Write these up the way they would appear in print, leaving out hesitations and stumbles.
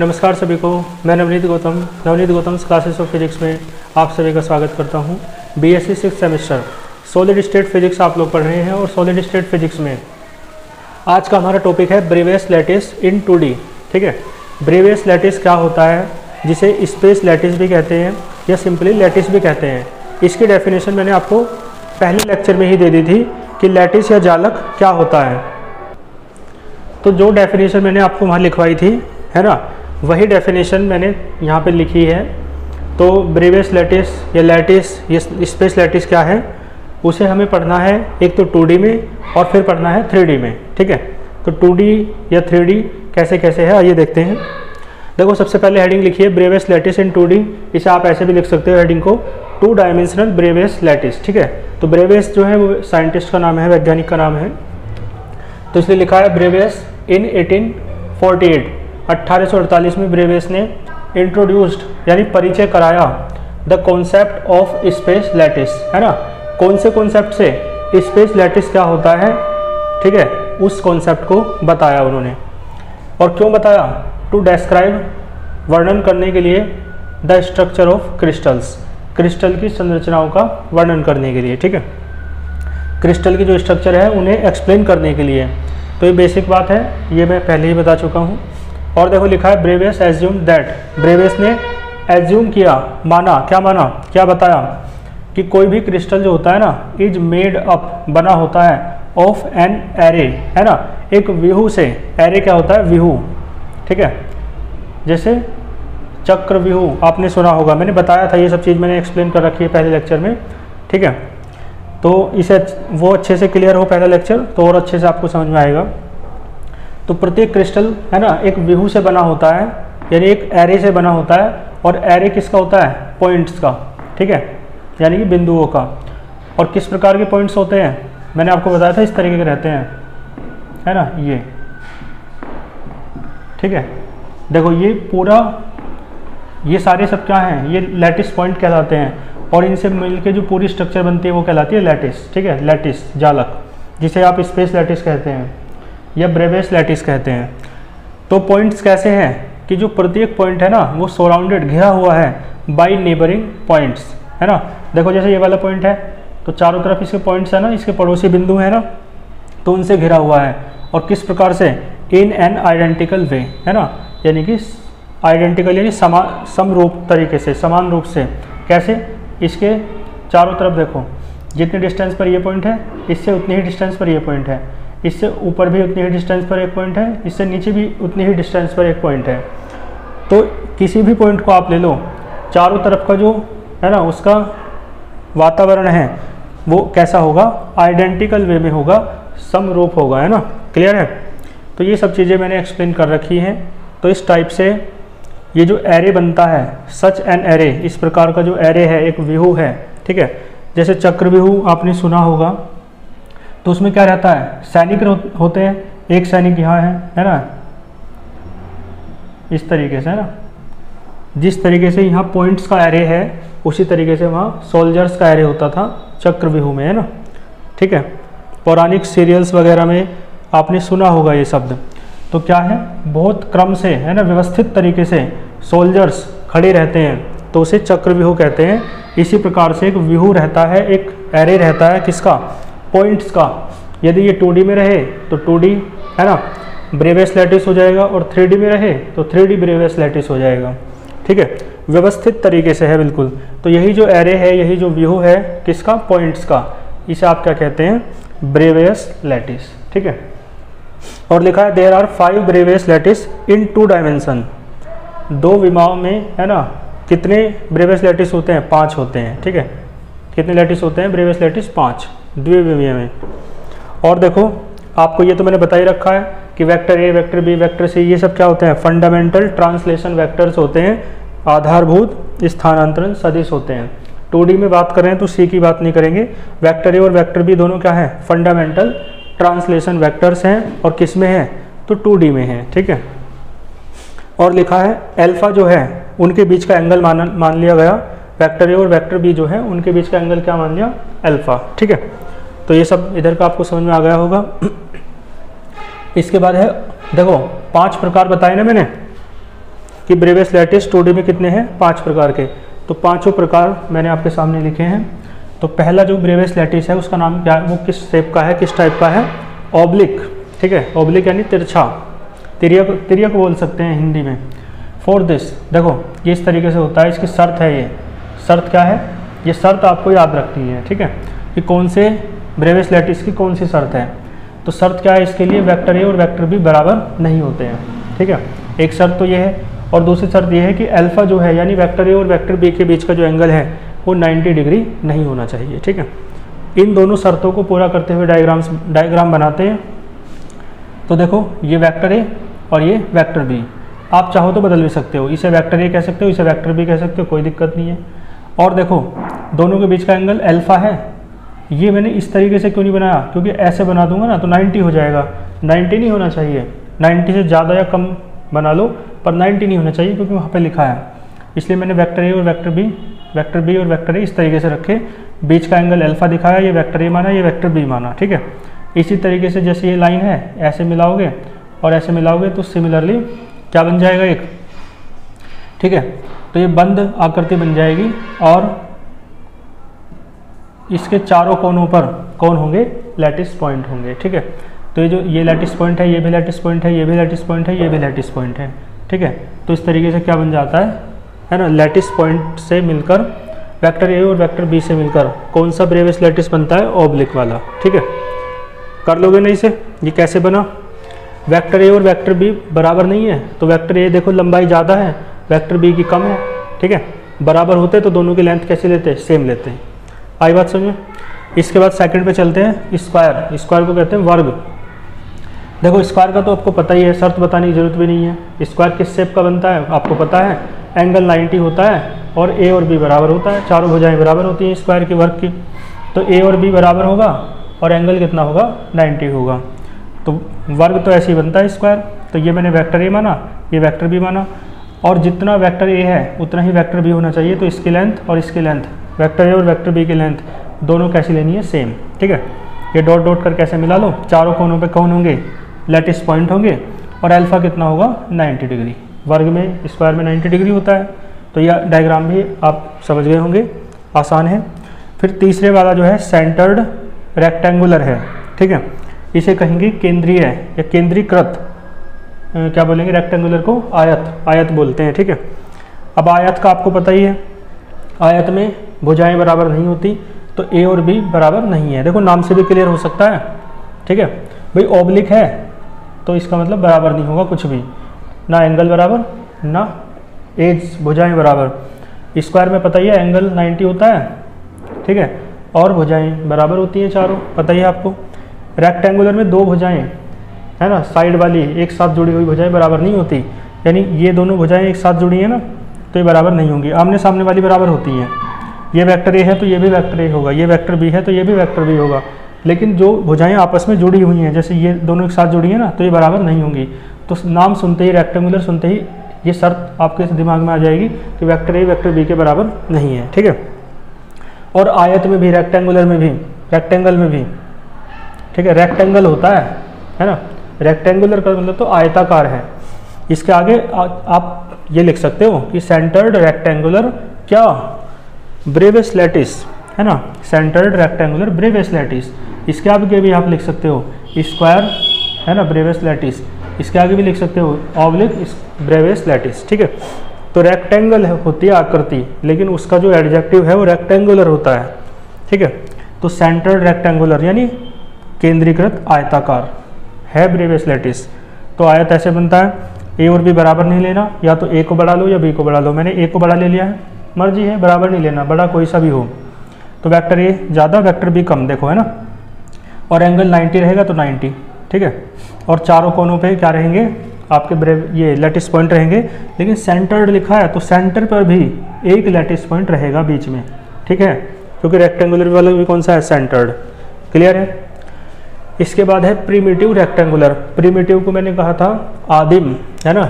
नमस्कार सभी को, मैं Navneet Gautam classes of physics में आप सभी का स्वागत करता हूं। BSc 6th semester solid state physics आप लोग पढ़ रहे हैं और सॉलिड स्टेट फिजिक्स में आज का हमारा टॉपिक है ब्रेवियस लैटिस इन 2D। ठीक है, ब्रेवियस लैटिस क्या होता है, जिसे स्पेस लैटिस भी कहते हैं या सिंपली लैटिस भी कहते हैं। इसकी डेफिनेशन मैंने आपको पहले लेक्चर में ही दे दी थी कि लैटिस या जालक क्या होता है। तो जो डेफिनेशन मैंने आपको वहाँ लिखवाई थी, है ना, वही डेफिनेशन मैंने यहाँ पे लिखी है। तो ब्रेवियस लैटिस या लैटिस या स्पेस लैटिस क्या है, उसे हमें पढ़ना है एक तो 2D में और फिर पढ़ना है 3D में। ठीक है, तो 2D या 3D कैसे कैसे है आइए देखते हैं। देखो, सबसे पहले हेडिंग लिखिए ब्रेवियस लैटिस इन 2D। इसे आप ऐसे भी लिख सकते हो हेडिंग को, 2 डायमेंशनल ब्रेवियस लैटिस। ठीक है, तो ब्रेवियस जो है वो साइंटिस्ट का नाम है, वैज्ञानिक का नाम है, तो इसलिए लिखा है ब्रेवियस इन 1848। 1848 में ब्रेवियस ने इंट्रोड्यूस्ड यानी परिचय कराया the concept of space lattice, है ना। कौन से कॉन्सेप्ट से? स्पेस लैटिस क्या होता है, ठीक है, उस कॉन्सेप्ट को बताया उन्होंने। और क्यों बताया? टू डिस्क्राइब, वर्णन करने के लिए, the structure of crystals, crystal की संरचनाओं का वर्णन करने के लिए। ठीक है, क्रिस्टल की जो स्ट्रक्चर है उन्हें एक्सप्लेन करने के लिए। तो ये बेसिक बात है, ये मैं पहले ही बता चुका हूँ। और देखो लिखा है ब्रेवियस एज्यूम दैट, ब्रेवियस ने एज्यूम किया, माना, क्या माना, क्या बताया कि कोई भी क्रिस्टल जो होता है ना, इज मेड अप, बना होता है, ऑफ एन एरे, है ना, एक व्यूह से। एरे क्या होता है? व्यूह। ठीक है, जैसे चक्र व्यूह आपने सुना होगा, मैंने बताया था, ये सब चीज़ मैंने एक्सप्लेन कर रखी है पहले लेक्चर में। ठीक है, तो इसे वो अच्छे से क्लियर हो पहला लेक्चर, तो और अच्छे से आपको समझ में आएगा। तो प्रत्येक क्रिस्टल, है ना, एक व्यूह से बना होता है, यानी एक एरे से बना होता है। और एरे किसका होता है? पॉइंट्स का। ठीक है, यानी कि बिंदुओं का। और किस प्रकार के पॉइंट्स होते हैं? मैंने आपको बताया था इस तरीके के रहते हैं, है ना, ये। ठीक है, देखो ये पूरा, ये सारे सब क्या हैं? ये लैटिस पॉइंट कहलाते हैं। और इनसे मिलके जो पूरी स्ट्रक्चर बनती है वो कहलाती है लैटिस। ठीक है, लैटिस, जालक, जिसे आप स्पेस लैटिस कहते हैं या ब्रेवियस लैटिस कहते हैं। तो पॉइंट्स कैसे हैं कि जो प्रत्येक पॉइंट है ना, वो सराउंडेड, घिरा हुआ है बाय नेबरिंग पॉइंट्स, है ना। देखो जैसे ये वाला पॉइंट है, तो चारों तरफ इसके पॉइंट्स है ना, इसके पड़ोसी बिंदु है ना, तो उनसे घिरा हुआ है। और किस प्रकार से? इन एन आइडेंटिकल वे, है ना, यानी कि आइडेंटिकल यानी समरूप तरीके से, समान रूप से। कैसे? इसके चारों तरफ देखो, जितने डिस्टेंस पर ये पॉइंट है, इससे उतनी ही डिस्टेंस पर ये पॉइंट है, इससे ऊपर भी उतनी ही डिस्टेंस पर एक पॉइंट है, इससे नीचे भी उतनी ही डिस्टेंस पर एक पॉइंट है। तो किसी भी पॉइंट को आप ले लो, चारों तरफ का जो है ना उसका वातावरण है वो कैसा होगा? आइडेंटिकल वे में होगा, समरूप होगा, है ना। क्लियर है? तो ये सब चीज़ें मैंने एक्सप्लेन कर रखी हैं। तो इस टाइप से ये जो एरे बनता है, सच एन एरे, इस प्रकार का जो एरे है, एक व्यूह है। ठीक है, जैसे चक्रव्यूह आपने सुना होगा, तो उसमें क्या रहता है? सैनिक होते हैं, एक सैनिक यहाँ है ना, इस तरीके से, है ना। जिस तरीके से यहाँ पॉइंट्स का एरे है, उसी तरीके से वहाँ सोल्जर्स का एरे होता था चक्रव्यूह में, है ना। ठीक है, पौराणिक सीरियल्स वगैरह में आपने सुना होगा ये शब्द। तो क्या है? बहुत क्रम से, है ना, व्यवस्थित तरीके से सोल्जर्स खड़े रहते हैं, तो उसे चक्रव्यूह कहते हैं। इसी प्रकार से एक व्यूह रहता है, एक एरे रहता है, किसका? पॉइंट्स का। यदि ये 2D में रहे तो 2D, है ना, ब्रेवियस लैटिस हो जाएगा, और 3D में रहे तो 3D ब्रेवियस लैटिस हो जाएगा। ठीक है, व्यवस्थित तरीके से है बिल्कुल। तो यही जो एरे है, यही जो व्यूह है, किसका? पॉइंट्स का, इसे आप क्या कहते हैं? Bravais lattice. ठीक है, और लिखा है there are 5 Bravais lattice in 2 dimension. 2 विमाओं में, है ना, कितने ब्रेवियस लैटिस होते हैं? 5 होते हैं। ठीक है, कितने लैटिस होते हैं? ब्रेवियस लैटिस 5 द्विविमीय में। और देखो, आपको ये तो मैंने बता ही रखा है कि vector A, vector B, vector C, ये सब क्या होते हैं? फंडामेंटल ट्रांसलेशन वेक्टर्स होते हैं, आधारभूत स्थानांतरण सदिश होते हैं। 2D में बात कर रहे हैं तो सी की बात नहीं करेंगे। वेक्टर ए और वेक्टर बी दोनों क्या है? फंडामेंटल ट्रांसलेशन वेक्टर्स हैं, और किस में है? तो 2D में है। ठीक है, और लिखा है अल्फा जो है उनके बीच का एंगल मान लिया गया, वेक्टर ए और वेक्टर बी जो है उनके बीच का एंगल क्या मान लिया? अल्फा। ठीक है, तो ये सब इधर का आपको समझ में आ गया होगा। इसके बाद है, देखो 5 प्रकार बताए ना मैंने, कि ब्रेवियस लैटिस 2D में कितने हैं, 5 प्रकार के। तो पांचों प्रकार मैंने आपके सामने लिखे हैं। तो पहला जो ब्रेवियस लैटिस है उसका नाम क्या है, वो किस शेप का है, किस टाइप का है, ऑब्लिक, ठीक है, ऑब्लिक यानी तिरछा, तिर्यक बोल सकते हैं हिंदी में। फॉर दिस, देखो ये इस तरीके से होता है, इसकी शर्त है, ये शर्त क्या है, ये शर्त आपको याद रखनी है, ठीक है, कि कौन से ब्रेवियस लैटिस की कौन सी शर्त है। तो शर्त क्या है इसके लिए, वेक्टर ए और वेक्टर बी बराबर नहीं होते हैं, ठीक है, एक शर्त तो ये है। और दूसरी शर्त ये है कि अल्फा जो है यानी वेक्टर ए और वेक्टर बी के बीच का जो एंगल है वो 90 डिग्री नहीं होना चाहिए, ठीक है। इन दोनों शर्तों को पूरा करते हुए डायग्राम बनाते हैं। तो देखो ये वेक्टर ए और ये वेक्टर बी, आप चाहो तो बदल भी सकते हो, इसे वेक्टर ए कह सकते हो, इसे वेक्टर बी कह सकते हो, कोई दिक्कत नहीं है। और देखो दोनों के बीच का एंगल अल्फा है, ये मैंने इस तरीके से क्यों नहीं बनाया, क्योंकि ऐसे बना दूंगा ना तो 90 हो जाएगा, 90 नहीं होना चाहिए, 90 से ज़्यादा या कम बना लो पर 90 नहीं होना चाहिए क्योंकि वहाँ पे लिखा है। इसलिए मैंने वेक्टर ए और वेक्टर बी और वेक्टर ए इस तरीके से रखे, बीच का एंगल अल्फा दिखाया, ये वेक्टर ए माना, ये वेक्टर बी माना, ठीक है। इसी तरीके से जैसे ये लाइन है ऐसे मिलाओगे और ऐसे मिलाओगे तो सिमिलरली क्या बन जाएगा एक, ठीक है। तो ये बंद आकृति बन जाएगी और इसके चारों कोनों पर कौन होंगे, लैटिस पॉइंट होंगे, ठीक है। तो ये लैटिस पॉइंट है, ये भी लैटिस पॉइंट है, ये भी लैटिस पॉइंट है, ये भी लैटिस पॉइंट है, ठीक है। तो इस तरीके से क्या बन जाता है ना, लैटिस पॉइंट से मिलकर वेक्टर ए और वेक्टर बी से मिलकर कौन सा ब्रेवियस लैटिस बनता है, ऑब्लिक वाला, ठीक है। कर लोगे ना इसे, ये कैसे बना, वेक्टर ए और वेक्टर बी बराबर नहीं है तो वेक्टर ए देखो लंबाई ज़्यादा है, वेक्टर बी की कम है, ठीक है। बराबर होते तो दोनों की लेंथ कैसे लेते हैं, सेम लेते हैं। आई बात समझ में। इसके बाद सेकंड पे चलते हैं, स्क्वायर, स्क्वायर को कहते हैं वर्ग। देखो स्क्वायर का तो आपको पता ही है, शर्त बताने की जरूरत भी नहीं है। स्क्वायर किस शेप का बनता है आपको पता है, एंगल 90 होता है और ए और बी बराबर होता है, चारों भुजाएं बराबर होती हैं स्क्वायर की, वर्ग की। तो ए और बी बराबर होगा और एंगल कितना होगा, 90 होगा। तो वर्ग तो ऐसे ही बनता है स्क्वायर। तो ये मैंने वेक्टर ए माना, ये वेक्टर बी माना, और जितना वेक्टर ए है उतना ही वेक्टर बी होना चाहिए। तो इसकी लेंथ और इसकी लेंथ, वेक्टर ए और वेक्टर बी की लेंथ दोनों कैसी लेनी है, सेम, ठीक है। ये डॉट डॉट कर कैसे मिला लो, चारों कोनों पे कौन होंगे, लैटिस पॉइंट होंगे और अल्फा कितना होगा, 90 डिग्री। वर्ग में स्क्वायर में 90 डिग्री होता है। तो यह डायग्राम भी आप समझ गए होंगे, आसान है। फिर तीसरे वाला जो है सेंटर्ड रेक्टेंगुलर है, ठीक है। इसे कहेंगे केंद्रीय या केंद्रीकृत, क्या बोलेंगे, रेक्टेंगुलर को आयत बोलते हैं, ठीक है। अब आयत का आपको पता ही है, आयत में भुजाएं बराबर नहीं होती तो ए और बी बराबर नहीं है। देखो नाम से भी क्लियर हो सकता है, ठीक है भाई। ऑब्लिक है तो इसका मतलब बराबर नहीं होगा कुछ भी, ना एंगल बराबर ना एज भुजाएं बराबर। स्क्वायर में पता ही है एंगल 90 होता है, ठीक है, और भुजाएं बराबर होती हैं चारों, पता ही है आपको। रेक्टेंगुलर में दो भुजाएं है ना, साइड वाली एक साथ जुड़ी हुई भुजाएं बराबर नहीं होती, यानी ये दोनों भुजाएं एक साथ जुड़ी हैं ना तो ये बराबर नहीं होंगी। आमने सामने वाली बराबर होती हैं, ये वेक्टर ए है तो ये भी वेक्टर ए होगा, ये वेक्टर बी है तो ये भी वेक्टर बी होगा। लेकिन जो भुजाएं आपस में जुड़ी हुई हैं, जैसे ये दोनों एक साथ जुड़ी हैं ना, तो ये बराबर नहीं होंगी। तो नाम सुनते ही, रेक्टेंगुलर सुनते ही ये शर्त आपके दिमाग में आ जाएगी कि वेक्टर ए वेक्टर बी के बराबर नहीं है, ठीक है। और आयत में भी, रेक्टेंगुलर में भी, रेक्टेंगल में भी, ठीक है, रेक्टेंगल होता है ना, रेक्टेंगुलर का मतलब तो आयताकार है। इसके आगे आप ये लिख सकते हो कि सेंटर्ड रेक्टेंगुलर क्या, ब्रेवियस लैटिस, है ना, सेंटर्ड रेक्टेंगुलर ब्रेवियस लैटिस। इसके आगे भी आप लिख सकते हो स्क्वायर, है ना, ब्रेवियस लैटिस। इसके आगे भी लिख सकते हो ऑब्लिक ब्रेवियस लैटिस, ठीक है। तो रेक्टेंगल होती है आकृति, लेकिन उसका जो एडजेक्टिव है वो रेक्टेंगुलर होता है, ठीक है। तो सेंटर्ड रेक्टेंगुलर यानी केंद्रीकृत आयताकार है ब्रेवियस लैटिस। तो आयत ऐसे बनता है, ए और बी बराबर नहीं लेना, या तो ए को बढ़ा लो या बी को बढ़ा लो। मैंने ए को बड़ा ले लिया है, मर्जी है, बराबर नहीं लेना, बड़ा कोई सा भी हो। तो वेक्टर ए ज़्यादा वेक्टर बी कम, देखो है ना, और एंगल 90 रहेगा तो 90, ठीक है। और चारों कोनों पे क्या रहेंगे आपके ये लैटिस पॉइंट रहेंगे, लेकिन सेंटर्ड लिखा है तो सेंटर पर भी एक लैटिस पॉइंट रहेगा बीच में, ठीक है, क्योंकि रेक्टेंगुलर वाला भी कौन सा है, सेंटर्ड। क्लियर है। इसके बाद है प्रिमिटिव रेक्टेंगुलर। प्रिमिटिव को मैंने कहा था आदिम, है ना,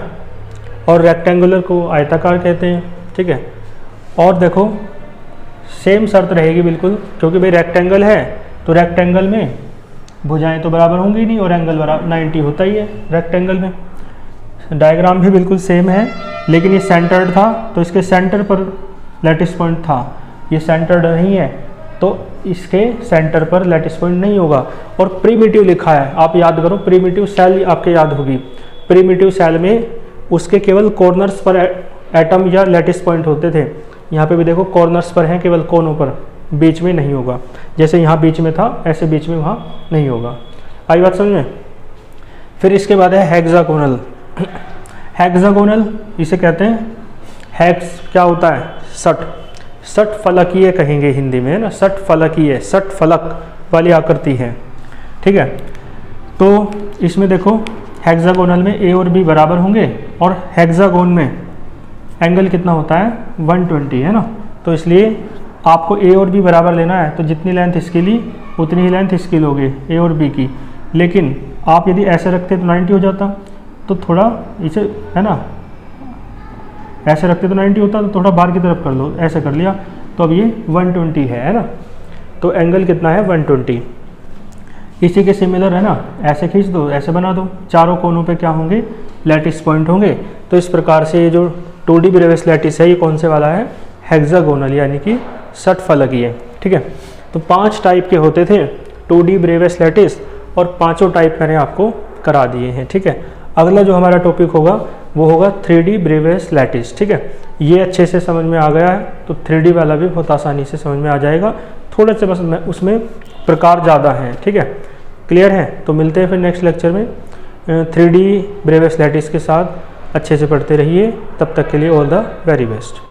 और रेक्टेंगुलर को आयताकार कहते हैं, ठीक है। और देखो सेम शर्त रहेगी बिल्कुल, क्योंकि भाई रेक्टेंगल है तो रेक्टेंगल में भुजाएं तो बराबर होंगी नहीं और एंगल बराबर 90 होता ही है रेक्टेंगल में। डायग्राम भी बिल्कुल सेम है, लेकिन ये सेंटर्ड था तो इसके सेंटर पर लैटिस पॉइंट था, ये सेंटर्ड नहीं है तो इसके सेंटर पर लैटिस पॉइंट नहीं होगा। और प्रीमिटिव लिखा है, आप याद करो, प्रीमिटिव सेल आपके याद होगी। प्रीमिटिव सेल में उसके केवल कॉर्नर्स पर एटम या लैटिस पॉइंट होते थे। यहाँ पे भी देखो कॉर्नर्स पर हैं, केवल कोनों पर, बीच में नहीं होगा। जैसे यहाँ बीच में था ऐसे बीच में वहाँ नहीं होगा। आई बात समझ में। फिर इसके बाद है हेक्सागोनल। हेक्सागोनल इसे कहते हैं, हेक्स क्या होता है, सठ, सठ फलकीय कहेंगे हिंदी में, है ना, सठ फलकीय, सठ फलक वाली आकृति है, ठीक है। तो इसमें देखो हेक्सागोनल में ए और बी बराबर होंगे और हेक्सागोन में एंगल कितना होता है 120, है ना। तो इसलिए आपको ए और बी बराबर लेना है, तो जितनी लेंथ इसकी ली उतनी ही लेंथ इसकी लोगे ए और बी की। लेकिन आप यदि ऐसे रखते तो 90 हो जाता, तो थोड़ा इसे, है ना, ऐसे रखते तो 90 होता, तो थोड़ा बाहर की तरफ कर लो, ऐसे कर लिया तो अब ये 120 है ना। तो एंगल कितना है 120। इसी के सिमिलर, है ना, ऐसे खींच दो, ऐसे बना दो, चारों कोनों पे क्या होंगे, लैटिस पॉइंट होंगे। तो इस प्रकार से ये जो 2D ब्रेवियस लैटिस है ये कौन से वाला है, हेक्सागोनल, यानी कि सठ फलकीय है, ठीक है। तो 5 टाइप के होते थे 2D ब्रेवियस लैटिस और पांचों टाइप मैंने आपको करा दिए हैं, ठीक है। अगला जो हमारा टॉपिक होगा वो होगा 3D ब्रेवियस लैटिस, ठीक है। ये अच्छे से समझ में आ गया है तो 3D वाला भी बहुत आसानी से समझ में आ जाएगा। थोड़े से बस उसमें प्रकार ज़्यादा हैं, ठीक है। क्लियर है। तो मिलते हैं फिर नेक्स्ट लेक्चर में 3D ब्रेवियस लैटिस के साथ। अच्छे से पढ़ते रहिए, तब तक के लिए ऑल द वेरी बेस्ट।